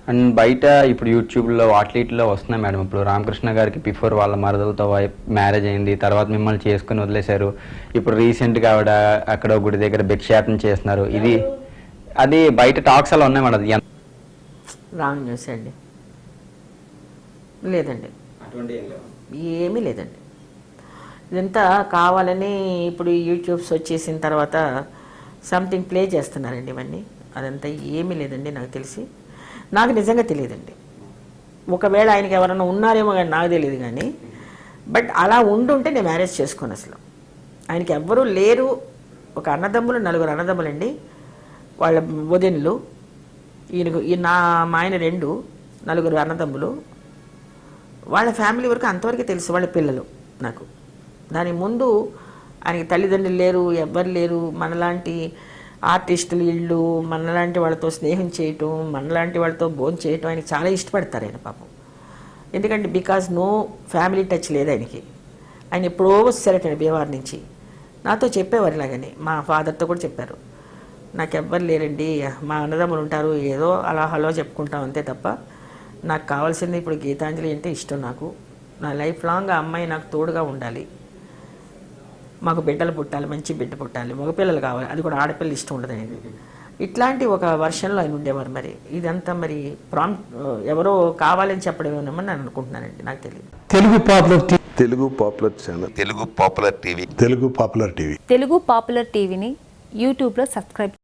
And బయట ఇప్పుడు యూట్యూబ్లో వాటిలో వస్తున్నాయి మేడం. ఇప్పుడు రామకృష్ణ గారికి బిఫోర్ వాళ్ళ మరదలతో మ్యారేజ్ అయింది, తర్వాత మిమ్మల్ని చేసుకుని వదిలేశారు. ఇప్పుడు రీసెంట్గా ఆవిడ అక్కడ గుడి దగ్గర భిక్షాటన చేస్తున్నారు. ఇది అది బయట టాక్స్ అలా ఉన్నాయి మేడం. అది రాంగ్ న్యూస్ అండి. లేదండి, ఏమీ లేదండి. ఇదంతా కావాలని ఇప్పుడు యూట్యూబ్స్ వచ్చేసిన తర్వాత సంథింగ్ ప్లే చేస్తున్నారండి ఇవన్నీ. అదంతా ఏమీ లేదండి. నాకు తెలిసి, నాకు నిజంగా తెలియదండి. ఒకవేళ ఆయనకి ఎవరైనా ఉన్నారేమో కానీ నాకు తెలియదు. కానీ బట్ అలా ఉండుంటే నేను మ్యారేజ్ చేసుకోను అసలు. ఆయనకి ఎవ్వరూ లేరు. ఒక అన్నదమ్ములు, 4 అన్నదమ్ములండి. వాళ్ళ వదినలు, మా ఆయన 2, 4 అన్నదమ్ములు. వాళ్ళ ఫ్యామిలీ వరకు అంతవరకు తెలుసు, వాళ్ళ పిల్లలు నాకు. దాని ముందు ఆయనకి తల్లిదండ్రులు లేరు, ఎవ్వరు లేరు. మనలాంటి ఆర్టిస్టులు ఇళ్ళు, మనలాంటి వాళ్ళతో స్నేహం చేయటం, మనలాంటి వాళ్ళతో భోజనం చేయటం ఆయనకి చాలా ఇష్టపడతారు ఆయన పాపం. ఎందుకంటే బికాజ్ నో ఫ్యామిలీ టచ్ లేదు ఆయనకి. ఆయన ఎప్పుడో వచ్చారటండి భీమవరం నుంచి. నాతో చెప్పేవారు ఇలాగని, మా ఫాదర్తో కూడా చెప్పారు. నాకు ఎవ్వరు లేరండి, మా అన్నదమ్ములు ఉంటారు, ఏదో అలా హలో చెప్పుకుంటాం అంతే తప్ప నాకు కావాల్సింది ఇప్పుడు గీతాంజలి అంటే ఇష్టం. నాకు నా లైఫ్ లాంగ్ ఆ అమ్మాయి నాకు తోడుగా ఉండాలి. మాకు బిడ్డలు పుట్టాలి, మంచి బిడ్డ పుట్టాలి, మగపిల్లలు కావాలి, అది కూడా ఆడపిల్లలు ఇష్టం ఉండదు అనేది. ఇట్లాంటి ఒక వర్షన్లో ఆయన ఉండేవారు. మరి ఇదంతా మరి ఎవరో కావాలని చెప్పడం ఏమో నేను అనుకుంటున్నానండి, నాకు తెలియదు. Telugu popular channel, Telugu popular TV, Telugu popular టీవీని యూట్యూబ్లో సబ్స్క్రైబ్